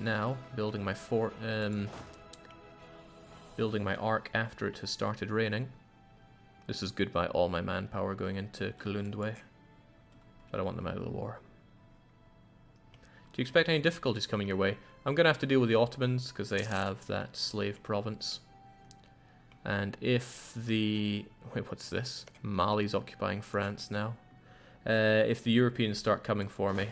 now, building my fort, building my ark after it has started raining. This is goodbye all my manpower going into Kalundwe, but I want them out of the war. Do you expect any difficulties coming your way? I'm going to have to deal with the Ottomans because they have that slave province. And if the... Wait, what's this? Mali's occupying France now. If the Europeans start coming for me,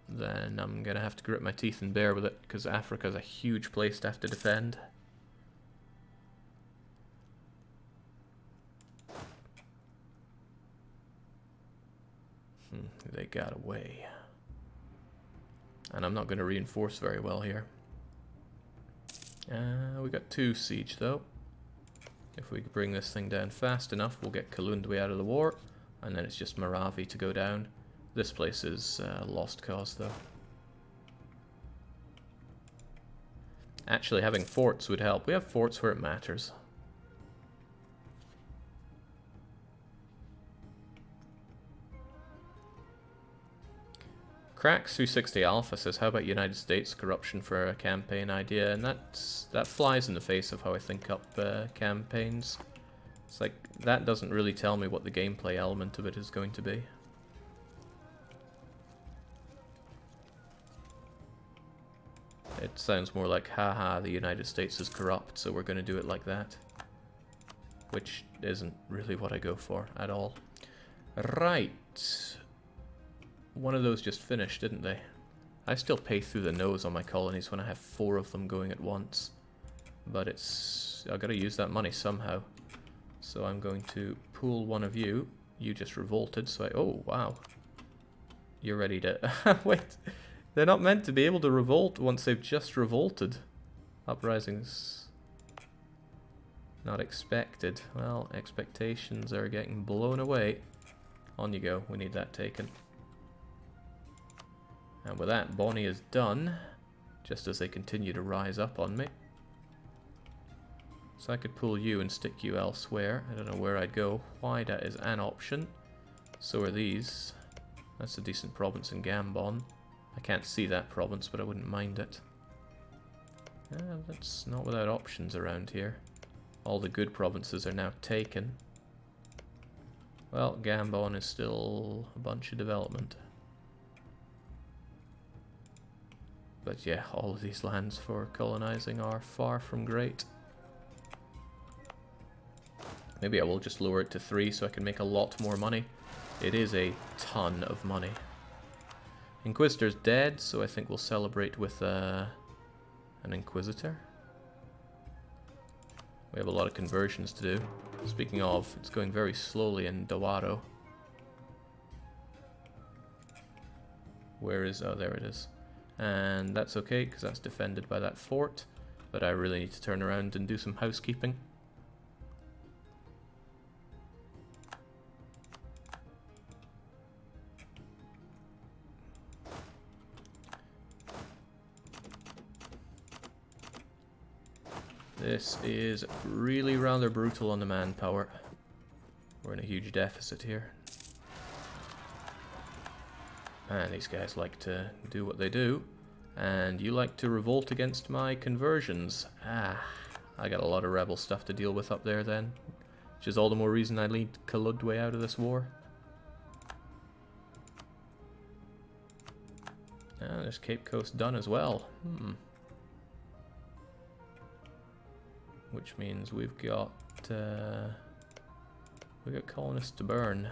then I'm going to have to grit my teeth and bear with it because Africa's a huge place to have to defend. They got away. And I'm not going to reinforce very well here. We got 2 siege though. If we bring this thing down fast enough, we'll get Kalundwe out of the war. And then it's just Maravi to go down. This place is lost cause though. Actually, having forts would help. We have forts where it matters. Cracks 360 Alpha says, how about United States corruption for a campaign idea? And that flies in the face of how I think up campaigns. It's like, that doesn't really tell me what the gameplay element of it is going to be. It sounds more like, haha, the United States is corrupt, so we're going to do it like that. Which isn't really what I go for at all. Right. One of those just finished, didn't they? I still pay through the nose on my colonies when I have 4 of them going at once. But I've got to use that money somehow. So I'm going to pool one of you. You just revolted, so oh, wow. You're ready to... Wait, they're not meant to be able to revolt once they've just revolted. Uprisings... not expected. Well, expectations are getting blown away. On you go, we need that taken. And with that, Bonnie is done, just as they continue to rise up on me. So I could pull you and stick you elsewhere. I don't know where I'd go. Huayda is an option. So are these. That's a decent province in Gambon. I can't see that province, but I wouldn't mind it. That's not without options around here. All the good provinces are now taken. Well, Gambon is still a bunch of development. But yeah, all of these lands for colonizing are far from great. Maybe I will just lower it to 3 so I can make a lot more money. It is a ton of money. Inquisitor's dead, so I think we'll celebrate with an Inquisitor. We have a lot of conversions to do. Speaking of, it's going very slowly in Dawaro. Where is... oh, there it is. And that's okay, because that's defended by that fort. But I really need to turn around and do some housekeeping. This is really rather brutal on the manpower. We're in a huge deficit here. And these guys like to do what they do. And you like to revolt against my conversions. Ah, I got a lot of rebel stuff to deal with up there then. Which is all the more reason I lead Kaludwe out of this war. Ah, there's Cape Coast done as well. Which means we've got colonists to burn.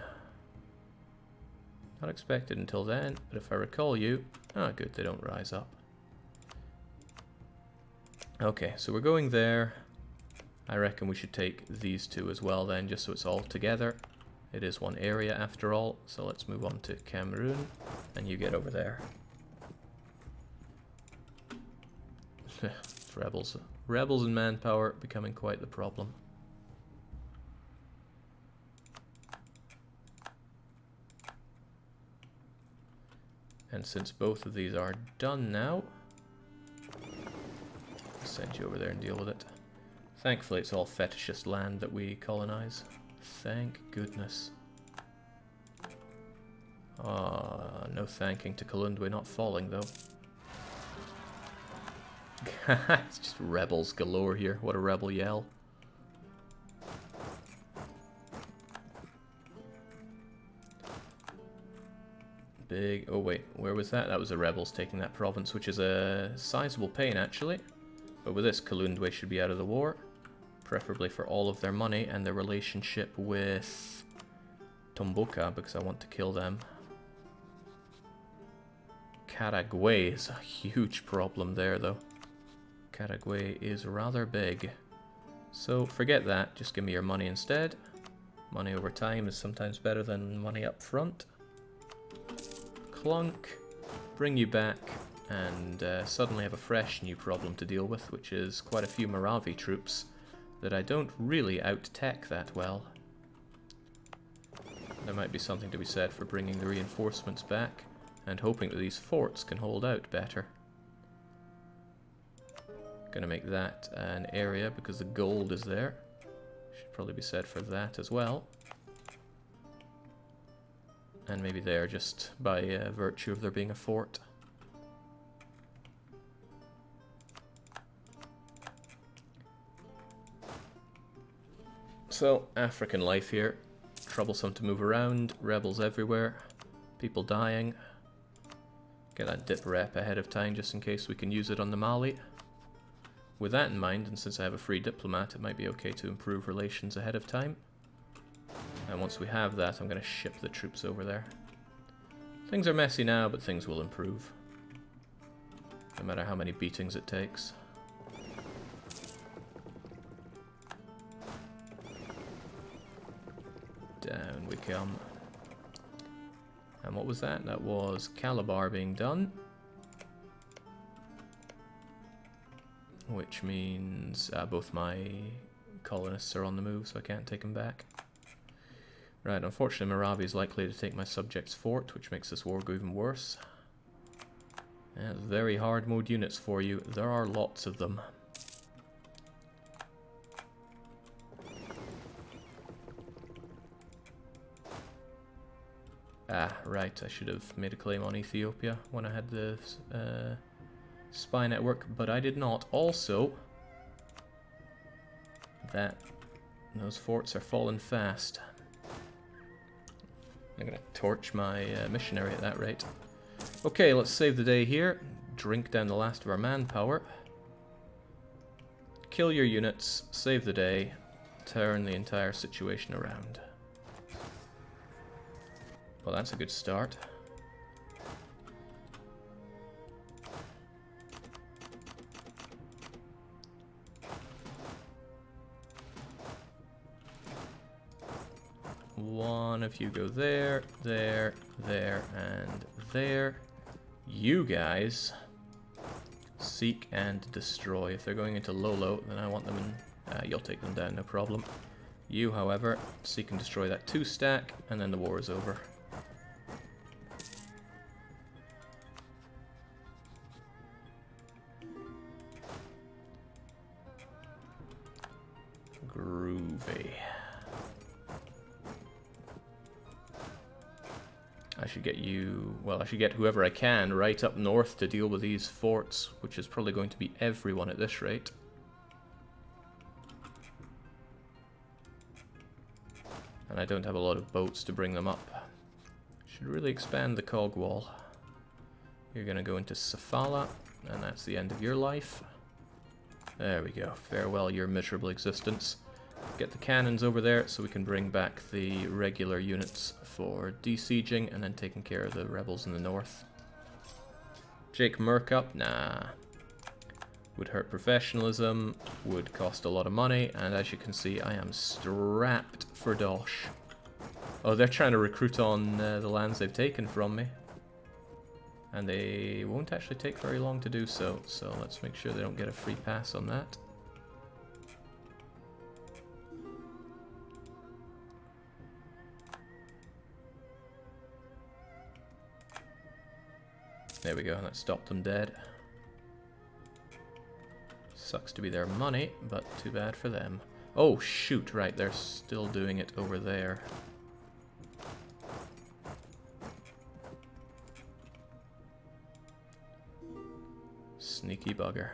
Not expected until then, but if I recall you... ah, good, they don't rise up. Okay, so we're going there. I reckon we should take these 2 as well then, just so it's all together. It is one area after all, so let's move on to Cameroon, and you get over there. Rebels and manpower becoming quite the problem. And since both of these are done now, I'll send you over there and deal with it. Thankfully it's all fetishist land that we colonize. Thank goodness. No thanking to Kalundwe not falling though. It's just rebels galore here. What a rebel yell. Big... Oh wait, where was that? That was the rebels taking that province, which is a sizable pain actually. But with this, Kalundwe should be out of the war. Preferably for all of their money and their relationship with Tomboka, because I want to kill them. Karagwe is a huge problem there though. Karagwe is rather big. So forget that, just give me your money instead. Money over time is sometimes better than money up front. Clunk, bring you back, and suddenly have a fresh new problem to deal with, which is quite a few Moravi troops that I don't really out-tech that well. There might be something to be said for bringing the reinforcements back, and hoping that these forts can hold out better. Gonna make that an area because the gold is there. Should probably be said for that as well. And maybe there just by virtue of there being a fort. So, African life here. Troublesome to move around, rebels everywhere, people dying. Get that dip rep ahead of time just in case we can use it on the Mali. With that in mind, and since I have a free diplomat, it might be okay to improve relations ahead of time. And once we have that, I'm going to ship the troops over there. Things are messy now, but things will improve. No matter how many beatings it takes. Down we come. And what was that? That was Calabar being done. Which means both my colonists are on the move, so I can't take them back. Right, unfortunately Moravi is likely to take my subject's fort, which makes this war go even worse. Yeah, very hard mode units for you. There are lots of them. Ah, right, I should have made a claim on Ethiopia when I had the spy network, but I did not. Also, those forts are falling fast. I'm gonna torch my missionary at that rate. Okay, let's save the day here. Drink down the last of our manpower. Kill your units, save the day, turn the entire situation around. Well, that's a good start. One of you go there, there, there, and there. You guys seek and destroy. If they're going into Lolo, then I want them in... you'll take them down, no problem. You, however, seek and destroy that 2-stack, and then the war is over. Groovy. I should get you, well, I should get whoever I can right up north to deal with these forts, which is probably going to be everyone at this rate. And I don't have a lot of boats to bring them up. Should really expand the cog wall. You're going to go into Safala, and that's the end of your life. There we go. Farewell your miserable existence. Get the cannons over there so we can bring back the regular units for desieging and then taking care of the rebels in the north. Jake Merc up? Nah. Would hurt professionalism, would cost a lot of money, and as you can see, I am strapped for dosh. Oh, they're trying to recruit on the lands they've taken from me. And they won't actually take very long to do so, so let's make sure they don't get a free pass on that. There we go, that stopped them dead. Sucks to be their money, but too bad for them. Oh shoot, right, they're still doing it over there. Sneaky bugger.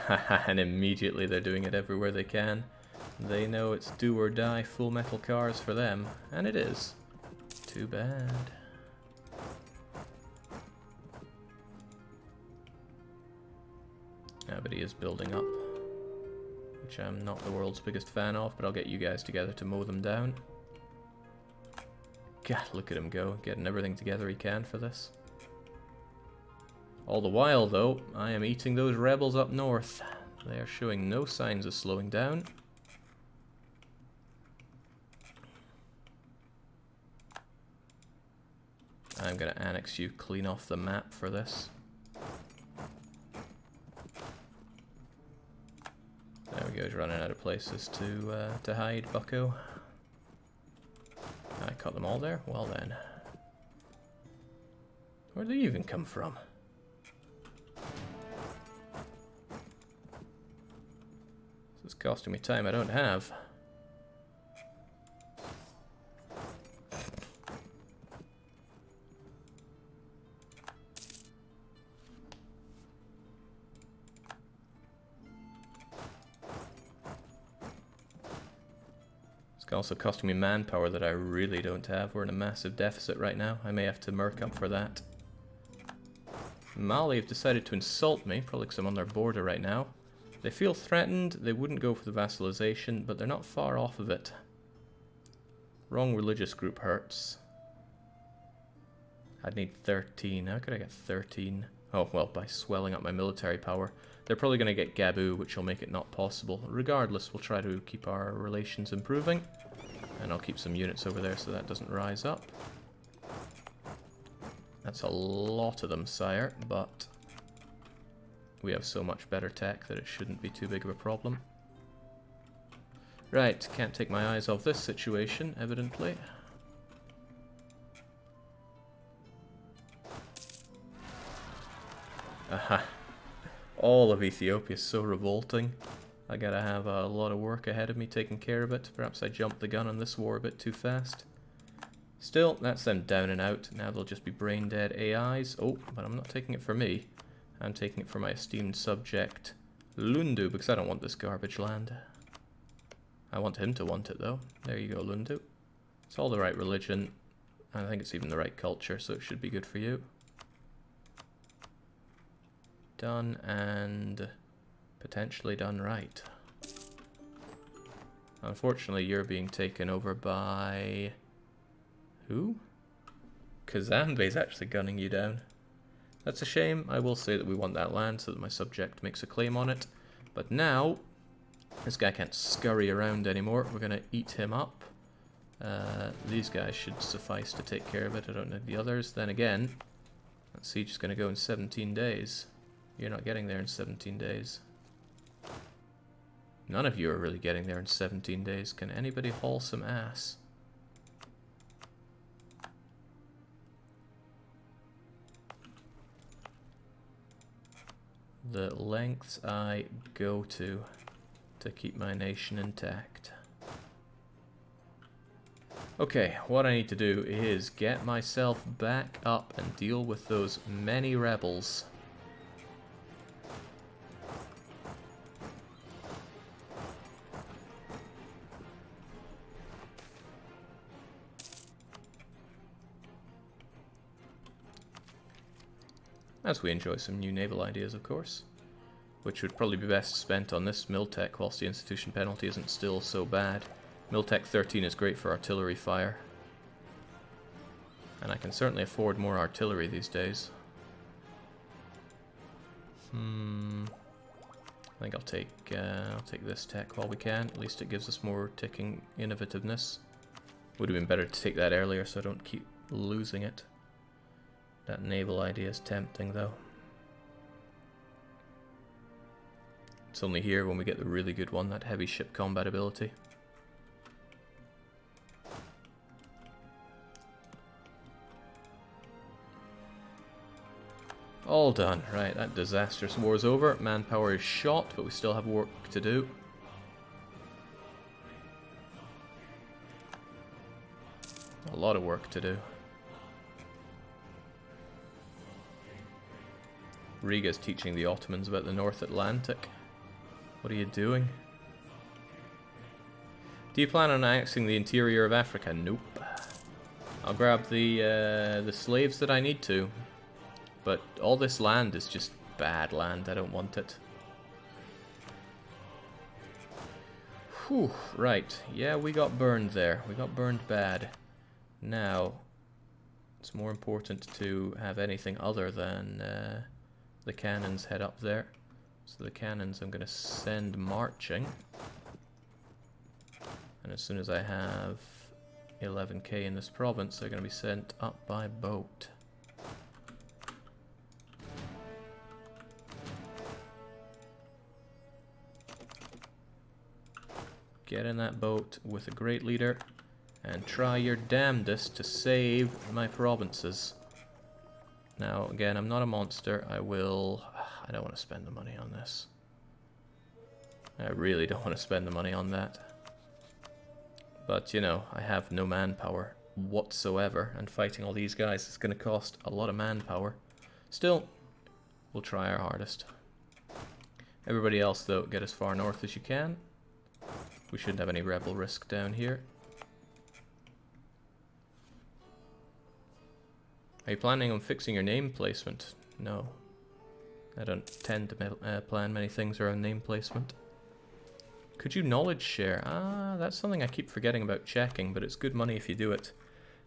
And immediately they're doing it everywhere they can. They know it's do or die full metal cars for them, and it is. Too bad. Yeah, but he is building up, which I'm not the world's biggest fan of, but I'll get you guys together to mow them down. God, look at him go, getting everything together he can for this. All the while, though, I am eating those rebels up north. They are showing no signs of slowing down. I'm going to annex you clean off the map for this. There we go, he's running out of places to hide, bucko. I caught them all there? Well then. Where'd they even come from? This is costing me time I don't have. It's also costing me manpower that I really don't have. We're in a massive deficit right now. I may have to merc up for that. Mali have decided to insult me, probably because I'm on their border right now. They feel threatened. They wouldn't go for the vassalization, but they're not far off of it. Wrong religious group hurts. I'd need 13. How could I get 13? Oh, well, by swelling up my military power. They're probably going to get Gabu, which will make it not possible. Regardless, we'll try to keep our relations improving. And I'll keep some units over there so that doesn't rise up. That's a lot of them, sire, but we have so much better tech that it shouldn't be too big of a problem. Right, can't take my eyes off this situation, evidently. Aha. All of Ethiopia is so revolting. I gotta have a lot of work ahead of me taking care of it. Perhaps I jumped the gun on this war a bit too fast. Still, that's them down and out. Now they'll just be brain dead AIs. Oh, but I'm not taking it for me. I'm taking it for my esteemed subject, Lundu, because I don't want this garbage land. I want him to want it, though. There you go, Lundu. It's all the right religion. I think it's even the right culture, so it should be good for you. Done and potentially done right. Unfortunately, you're being taken over by... who? Kazambe's actually gunning you down. That's a shame. I will say that we want that land so that my subject makes a claim on it. But now, this guy can't scurry around anymore. We're going to eat him up. These guys should suffice to take care of it. I don't know the others. Then again, that siege is going to go in 17 days. You're not getting there in 17 days. None of you are really getting there in 17 days. Can anybody haul some ass? The lengths I go to keep my nation intact. Okay, what I need to do is get myself back up and deal with those many rebels. As we enjoy some new naval ideas, of course. Which would probably be best spent on this Miltech, whilst the institution penalty isn't still so bad. Miltech 13 is great for artillery fire. And I can certainly afford more artillery these days. I think I'll take this tech while we can. At least it gives us more ticking innovativeness. Would have been better to take that earlier so I don't keep losing it. That naval idea is tempting, though. It's only here when we get the really good one, that heavy ship combat ability. All done. Right, that disastrous war is over. Manpower is shot, but we still have work to do. A lot of work to do. Riga's teaching the Ottomans about the North Atlantic. What are you doing? Do you plan on annexing the interior of Africa? Nope. I'll grab the slaves that I need to. But all this land is just bad land. I don't want it. Whew, right. Yeah, we got burned there. We got burned bad. Now, it's more important to have anything other than the cannons head up there. So the cannons I'm going to send marching. And as soon as I have 11k in this province, they're going to be sent up by boat. Get in that boat with a great leader and try your damnedest to save my provinces. Now, again, I'm not a monster. I don't want to spend the money on this. I really don't want to spend the money on that. But, you know, I have no manpower whatsoever, and fighting all these guys is going to cost a lot of manpower. Still, we'll try our hardest. Everybody else, though, get as far north as you can. We shouldn't have any rebel risk down here. Are you planning on fixing your name placement? No. I don't tend to plan many things around name placement. Could you knowledge share? Ah, that's something I keep forgetting about checking, but it's good money if you do it.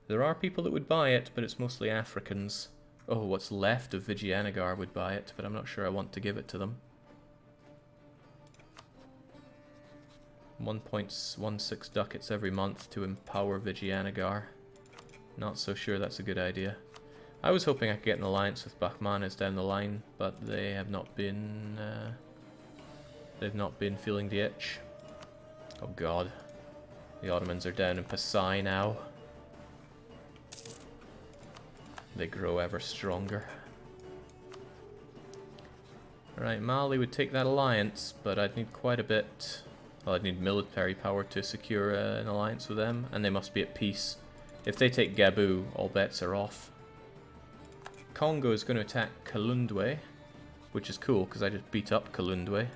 There are people that would buy it, but it's mostly Africans. Oh, what's left of Vijayanagara would buy it, but I'm not sure I want to give it to them. 1.16 ducats every month to empower Vijayanagara. Not so sure that's a good idea. I was hoping I could get an alliance with Bahmanas down the line, but they have not been they've not been feeling the itch. Oh god. The Ottomans are down in Pasai now. They grow ever stronger. Alright, Mali would take that alliance, but I'd need quite a bit. Well, I'd need military power to secure an alliance with them, and they must be at peace. If they take Gabu, all bets are off. Congo is going to attack Kalundwe, which is cool because I just beat up Kalundwe.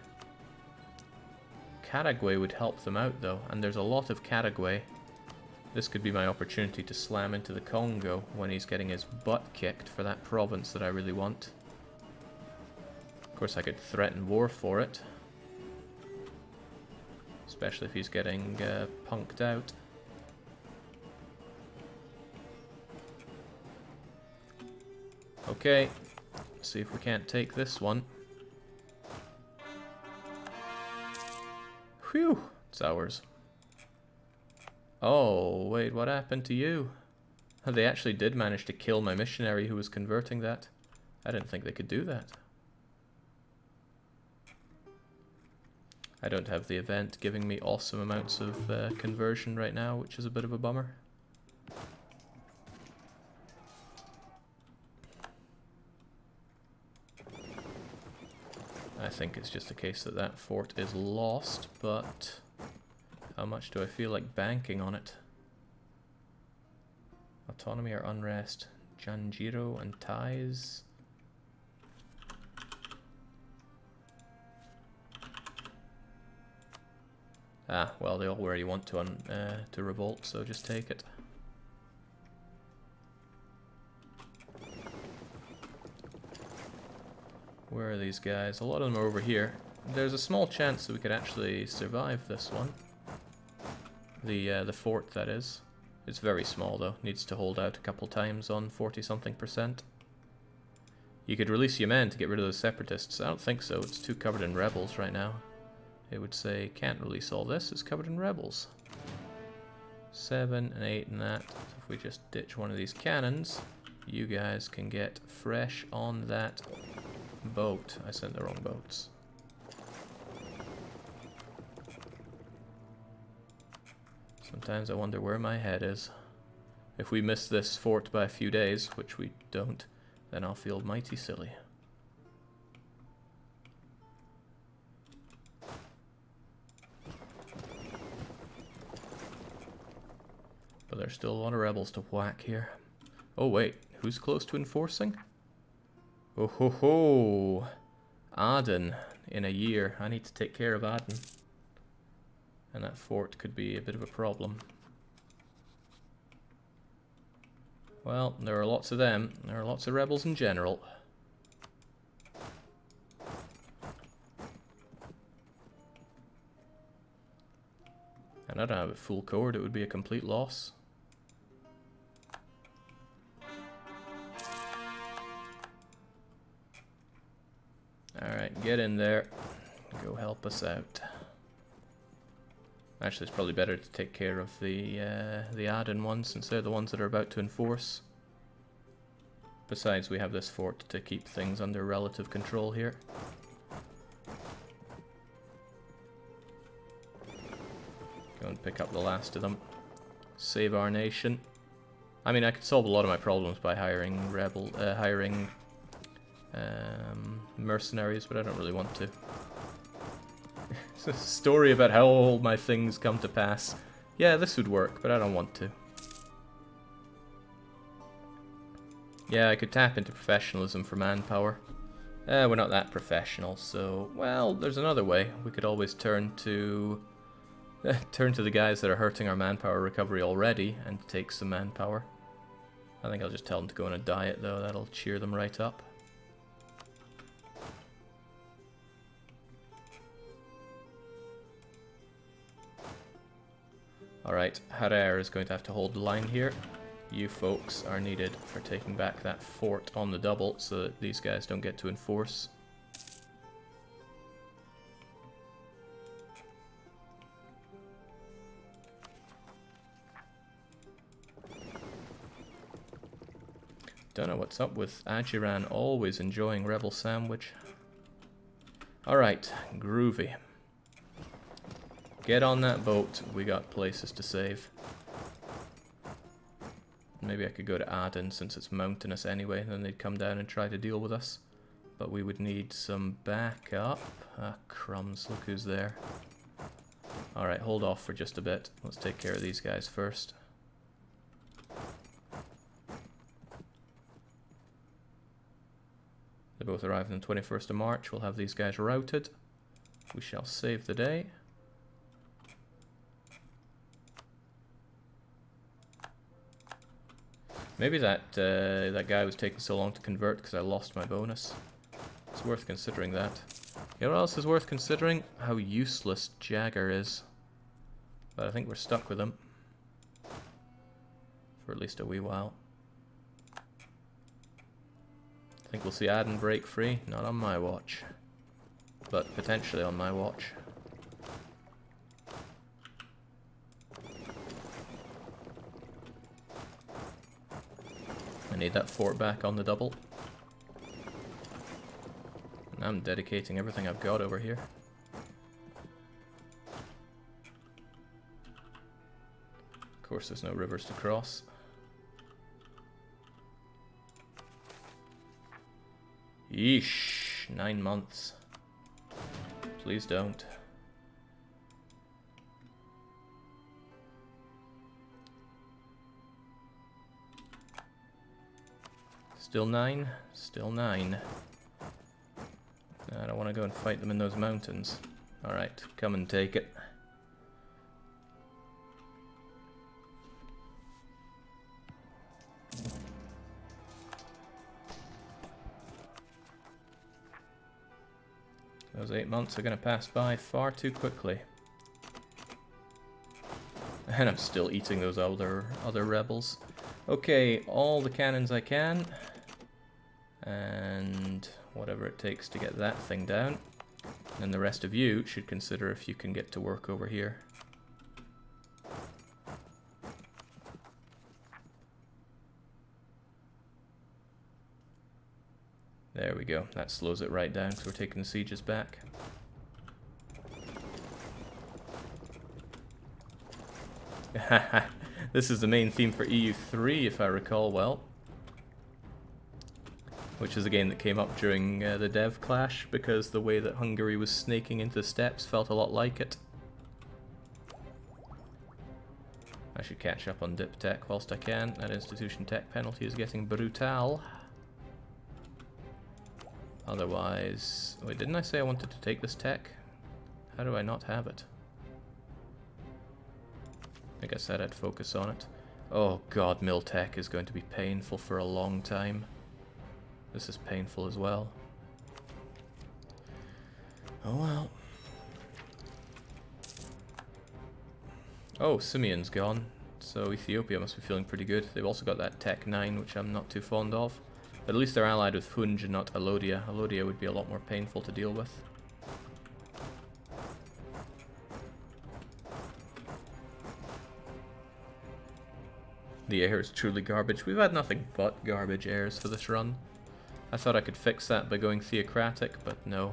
Karagwe would help them out though, and there's a lot of Karagwe. This could be my opportunity to slam into the Congo when he's getting his butt kicked for that province that I really want. Of course I could threaten war for it. Especially if he's getting punked out. Okay, let's see if we can't take this one. Whew, it's ours. Oh, wait, what happened to you? Oh, they actually did manage to kill my missionary who was converting that. I didn't think they could do that. I don't have the event giving me awesome amounts of conversion right now, which is a bit of a bummer. I think it's just a case that that fort is lost, but how much do I feel like banking on it? Autonomy or unrest? Janjiro and ties? Ah, well, they all already want to revolt, so just take it. Where are these guys? A lot of them are over here. There's a small chance that we could actually survive this one. The fort, that is. It's very small, though. Needs to hold out a couple times on 40-something%. You could release your men to get rid of those separatists. I don't think so. It's too covered in rebels right now. It would say, can't release all this. It's covered in rebels. 7 and 8 and that. If we just ditch one of these cannons, you guys can get fresh on that boat. I sent the wrong boats. Sometimes I wonder where my head is. If we miss this fort by a few days, which we don't, then I'll feel mighty silly. But there's still a lot of rebels to whack here. Oh wait, who's close to enforcing? Oh ho ho! Aden in a year. I need to take care of Aden. And that fort could be a bit of a problem. Well, there are lots of them. There are lots of rebels in general. And I don't have it full cored, it would be a complete loss. Alright, get in there. Go help us out. Actually, it's probably better to take care of the Aden ones, since they're the ones that are about to enforce. Besides, we have this fort to keep things under relative control here. Go and pick up the last of them. Save our nation. I mean, I could solve a lot of my problems by hiring mercenaries, but I don't really want to. It's a story about how all my things come to pass. Yeah, this would work, but I don't want to. Yeah, I could tap into professionalism for manpower. We're not that professional, so... Well, there's another way. We could always turn to the guys that are hurting our manpower recovery already and take some manpower. I think I'll just tell them to go on a diet, though. That'll cheer them right up. Alright, Harer is going to have to hold the line here. You folks are needed for taking back that fort on the double so that these guys don't get to enforce. Don't know what's up with Ajiran always enjoying Rebel Sandwich. Alright, groovy. Get on that boat, we got places to save. Maybe I could go to Aden since it's mountainous anyway, then they'd come down and try to deal with us. But we would need some backup. Ah, crumbs, look who's there. Alright, hold off for just a bit. Let's take care of these guys first. They both arrived on the 21st of March. We'll have these guys routed. We shall save the day. Maybe that guy was taking so long to convert because I lost my bonus. It's worth considering that. You know what else is worth considering? How useless Jagger is. But I think we're stuck with him. For at least a wee while. I think we'll see Aden break free. Not on my watch. But potentially on my watch. I need that fort back on the double. And I'm dedicating everything I've got over here. Of course, there's no rivers to cross. Yeesh, 9 months. Please don't. Still 9? Still 9. I don't want to go and fight them in those mountains. Alright, come and take it. Those 8 months are going to pass by far too quickly. And I'm still eating those other rebels. Okay, all the cannons I can. And whatever it takes to get that thing down. And the rest of you should consider if you can get to work over here. There we go. That slows it right down, so we're taking the sieges back. This is the main theme for EU3, if I recall well. Which is a game that came up during the dev clash, because the way that Hungary was snaking into the steppes felt a lot like it. I should catch up on dip tech whilst I can. That institution tech penalty is getting brutal. Otherwise... Wait, didn't I say I wanted to take this tech? How do I not have it? I think I said I'd focus on it. Oh god, mill tech is going to be painful for a long time. This is painful as well. Oh well. Oh, Simeon's gone. So Ethiopia must be feeling pretty good. They've also got that Tech 9, which I'm not too fond of. But at least they're allied with Hunj and not Alodia. Alodia would be a lot more painful to deal with. The air is truly garbage. We've had nothing but garbage airs for this run. I thought I could fix that by going theocratic, but no.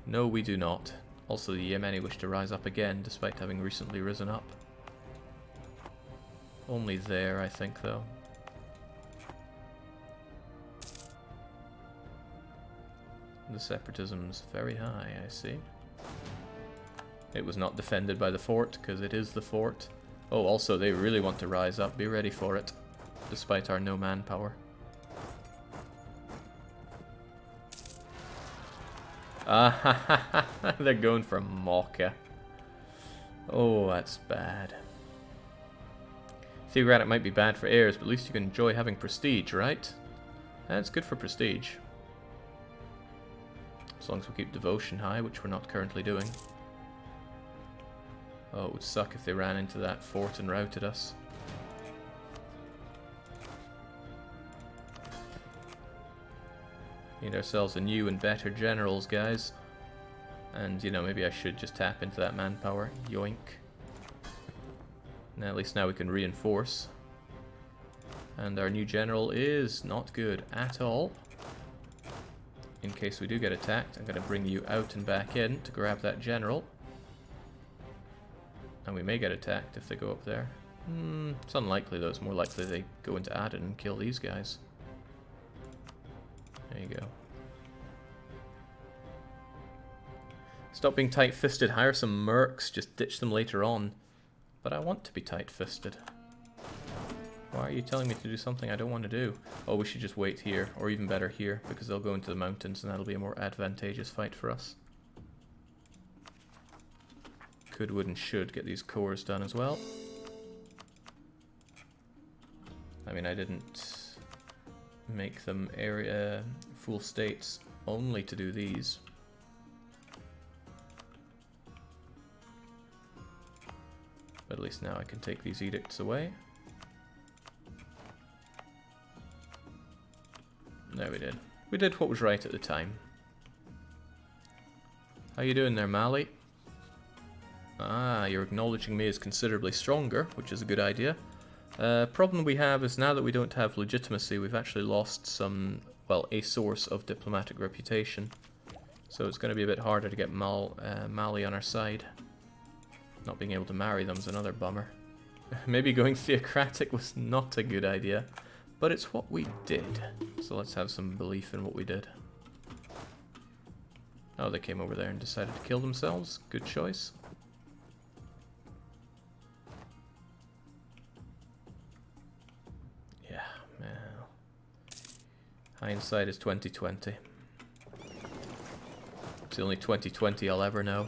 No, we do not. Also, the Yemeni wish to rise up again, despite having recently risen up. Only there, I think, though. The separatism's very high, I see. It was not defended by the fort, because it is the fort. Oh, also, they really want to rise up. Be ready for it, despite our no manpower. Ah, ha, ha, ha. They're going for Mokka. Oh, that's bad. Theocratic might be bad for heirs, but at least you can enjoy having prestige, right? That's good for prestige. As long as we keep devotion high, which we're not currently doing. Oh, it would suck if they ran into that fort and routed us. Need ourselves a new and better generals, guys. And, you know, maybe I should just tap into that manpower. Yoink. Now, at least now we can reinforce. And our new general is not good at all. In case we do get attacked, I'm going to bring you out and back in to grab that general. And we may get attacked if they go up there. It's unlikely though, it's more likely they go into Aden and kill these guys. There you go. Stop being tight-fisted, hire some mercs, just ditch them later on. But I want to be tight-fisted. Why are you telling me to do something I don't want to do? Oh, we should just wait here, or even better here, because they'll go into the mountains and that'll be a more advantageous fight for us. Could, would, and should get these cores done as well. I mean, I didn't make them area full states only to do these. But at least now I can take these edicts away. There we did. We did what was right at the time. How you doing there, Mali? Ah, you're acknowledging me as considerably stronger, which is a good idea. Problem we have is now that we don't have legitimacy, we've actually lost some, well, a source of diplomatic reputation. So it's going to be a bit harder to get Mali on our side. Not being able to marry them is another bummer. Maybe going theocratic was not a good idea, but it's what we did. So let's have some belief in what we did. Oh, they came over there and decided to kill themselves. Good choice. Yeah, man. Hindsight is 20/20. It's the only 20/20 I'll ever know.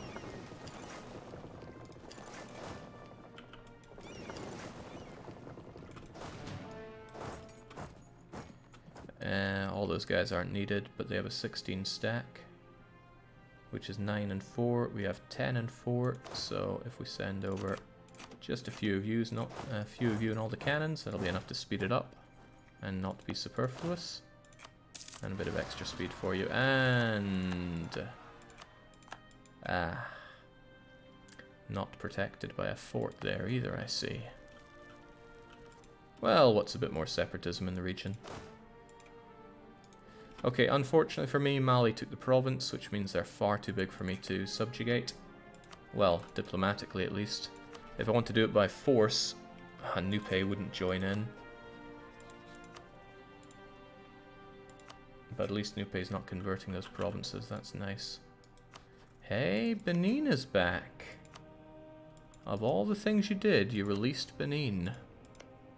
All those guys aren't needed, but they have a 16 stack, which is 9 and 4. We have 10 and 4, so if we send over just a few of you, not a few of you and all the cannons, that'll be enough to speed it up and not be superfluous. And a bit of extra speed for you, and not protected by a fort there either, I see. Well, what's a bit more separatism in the region? Okay, unfortunately for me, Mali took the province, which means they're far too big for me to subjugate. Well, diplomatically at least. If I want to do it by force, Nupe wouldn't join in. But at least Nupe's not converting those provinces, that's nice. Hey, Benin is back. Of all the things you did, you released Benin.